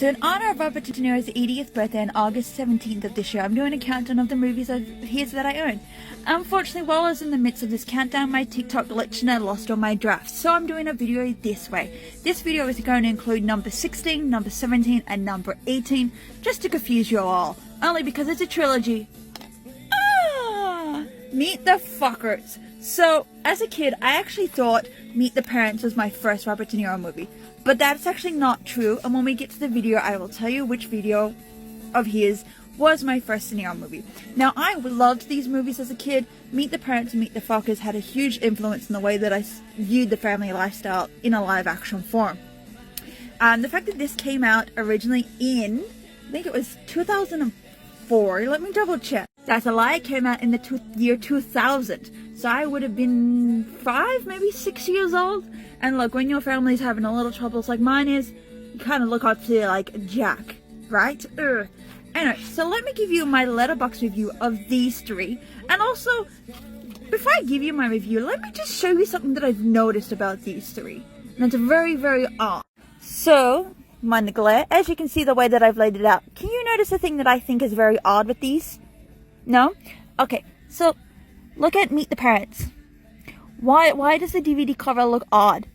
So in honor of Robert De Niro's 80th birthday on August 17th of this year, I'm doing a countdown of the movies of his that I own. Unfortunately, while I was in the midst of this countdown, my TikTok glitched and I lost all my drafts, so I'm doing a video this way. This video is going to include number 16, number 17, and number 18, just to confuse you all, only because it's a trilogy. Meet the Fockers. So, as a kid, I actually thought Meet the Parents was my first Robert De Niro movie. But that's actually not true, and when we get to the video, I will tell you which video of his was my first De Niro movie. Now, I loved these movies as a kid. Meet the Parents and Meet the Fockers had a huge influence in the way that I viewed the family lifestyle in a live-action form. The fact that this came out originally in, I think it was 2004, let me double check. That's a lie, it came out in the year 2000. So I would have been 5, maybe 6 years old. And look, when your family's having a little troubles like mine is, you kind of look up to, like, Jack, right? Anyway, so let me give you my Letterboxd review of these three. And also, before I give you my review, let me just show you something that I've noticed about these three. And it's very, very odd. So, mind the glare, as you can see the way that I've laid it out, can you notice a thing that I think is very odd with these? No? Okay, so look at Meet the Parents. Why does the DVD cover look odd?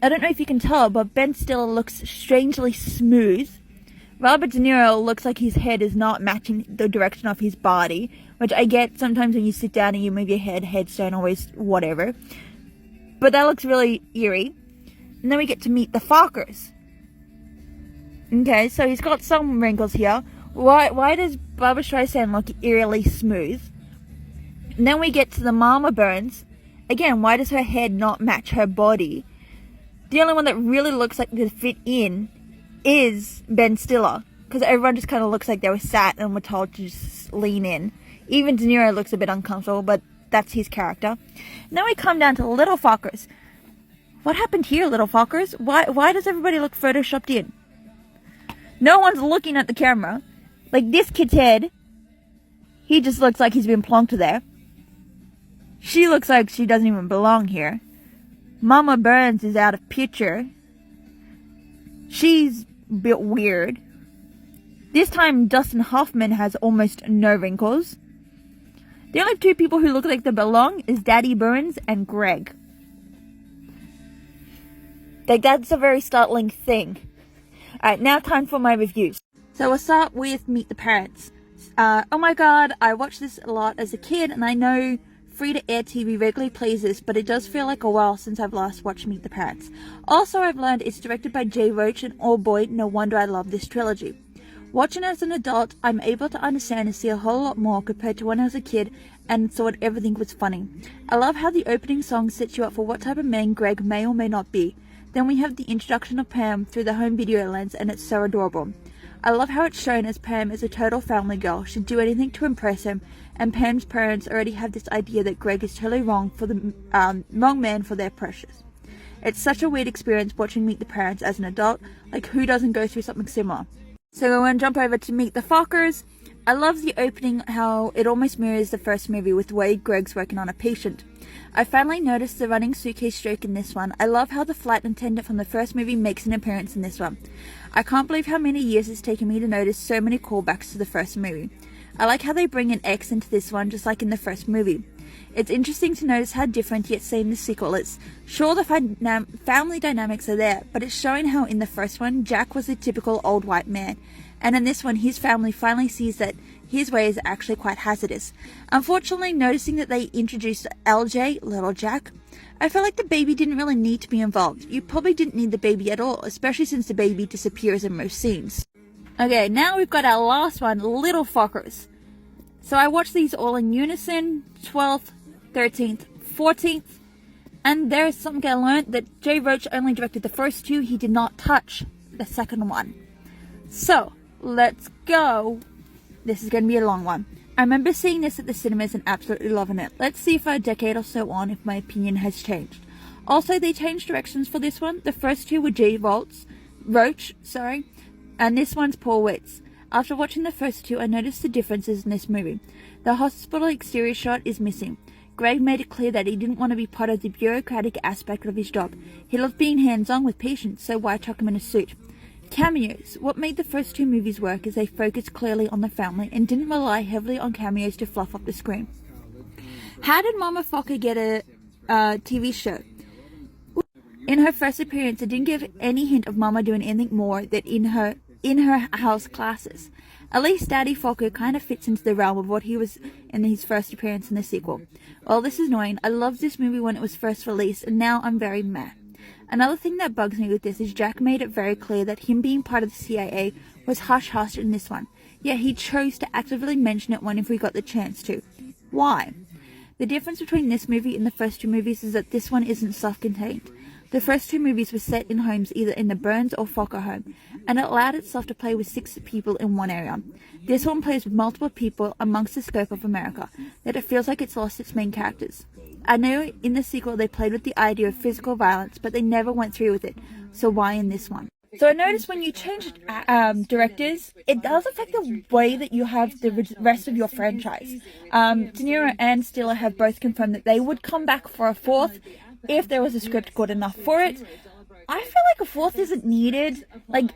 I don't know if you can tell, but Ben Stiller looks strangely smooth. Robert De Niro looks like his head is not matching the direction of his body, which I get sometimes when you sit down and you move your heads don't always whatever. But that looks really eerie. And then we get to Meet the Fockers. Okay, so he's got some wrinkles here. Why does Barbra Streisand look eerily smooth? And then we get to the Mama Burns. Again, why does her head not match her body? The only one that really looks like they fit in is Ben Stiller. Because everyone just kind of looks like they were sat and were told to just lean in. Even De Niro looks a bit uncomfortable, but that's his character. Now we come down to Little Fockers. What happened here, Little Fockers? Why does everybody look photoshopped in? No one's looking at the camera. Like this kid's head, he just looks like he's been plonked there. She looks like she doesn't even belong here. Mama Burns is out of picture. She's a bit weird. This time Dustin Hoffman has almost no wrinkles. The only two people who look like they belong is Daddy Burns and Greg. Like, that's a very startling thing. Alright, now time for my reviews. So we'll start with Meet the Parents. Oh my god, I watched this a lot as a kid, and I know free-to-air TV regularly plays this, but it does feel like a while since I've last watched Meet the Parents. Also, I've learned it's directed by Jay Roach, and oh boy, no wonder I love this trilogy. Watching as an adult, I'm able to understand and see a whole lot more compared to when I was a kid and thought everything was funny. I love how the opening song sets you up for what type of man Greg may or may not be. Then we have the introduction of Pam through the home video lens, and it's so adorable. I love how it's shown as Pam is a total family girl, she'd do anything to impress him, and Pam's parents already have this idea that Greg is totally wrong for the wrong man for their precious. It's such a weird experience watching Meet the Parents as an adult, like who doesn't go through something similar? So we're going to jump over to Meet the Fockers. I love the opening, how it almost mirrors the first movie with the way Greg's working on a patient. I finally noticed the running suitcase joke in this one. I love how the flight attendant from the first movie makes an appearance in this one. I can't believe how many years it's taken me to notice so many callbacks to the first movie. I like how they bring an X into this one just like in the first movie. It's interesting to notice how different yet same the sequel is. Sure, the family dynamics are there, but it's showing how in the first one, Jack was a typical old white man. And in this one, his family finally sees that his way is actually quite hazardous. Unfortunately, noticing that they introduced LJ, Little Jack, I felt like the baby didn't really need to be involved. You probably didn't need the baby at all, especially since the baby disappears in most scenes. Okay, now we've got our last one, Little Fockers. So I watched these all in unison, 12th, 13th, 14th, and there's something I learned that Jay Roach only directed the first two, he did not touch the second one. So, let's go. This is going to be a long one. I remember seeing this at the cinemas and absolutely loving it. Let's see if a decade or so on if my opinion has changed. Also, they changed directions for this one. The first two were Jay Roach, and this one's Paul Weitz. After watching the first two, I noticed the differences in this movie. The hospital exterior shot is missing. Greg made it clear that he didn't want to be part of the bureaucratic aspect of his job. He loved being hands-on with patients, so why chuck him in a suit? Cameos. What made the first two movies work is they focused clearly on the family and didn't rely heavily on cameos to fluff up the screen. How did Mama Fokker get a TV show? In her first appearance, it didn't give any hint of Mama doing anything more than in her house classes. At least Daddy Fokker kind of fits into the realm of what he was in his first appearance in the sequel. Well, this is annoying. I loved this movie when it was first released, and now I'm very meh. Another thing that bugs me with this is Jack made it very clear that him being part of the CIA was hush-hush in this one, yet he chose to actively mention it whenever he got the chance to. Why? The difference between this movie and the first two movies is that this one isn't self-contained. The first two movies were set in homes either in the Burns or Fokker home, and it allowed itself to play with 6 people in one area. This one plays with multiple people amongst the scope of America, that it feels like it's lost its main characters. I know in the sequel they played with the idea of physical violence, but they never went through with it, so why in this one? So I noticed when you change directors, it does affect the way that you have the rest of your franchise. De Niro and Stiller have both confirmed that they would come back for a fourth if there was a script good enough for it. I feel like a fourth isn't needed. Like,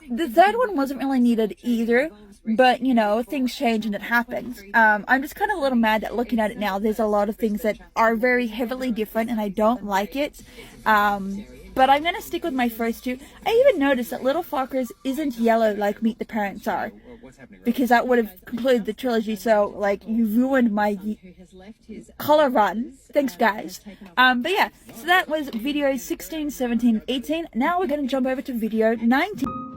the third one wasn't really needed either, but, you know, things change and it happens. I'm just kind of a little mad that looking at it now, there's a lot of things that are very heavily different and I don't like it. But I'm going to stick with my first two. I even noticed that Little Fockers isn't yellow like Meet the Parents are, because that would have concluded the trilogy, so, like, you ruined my color run. Thanks, guys. But yeah, so that was videos 16, 17, 18. Now we're going to jump over to video 19.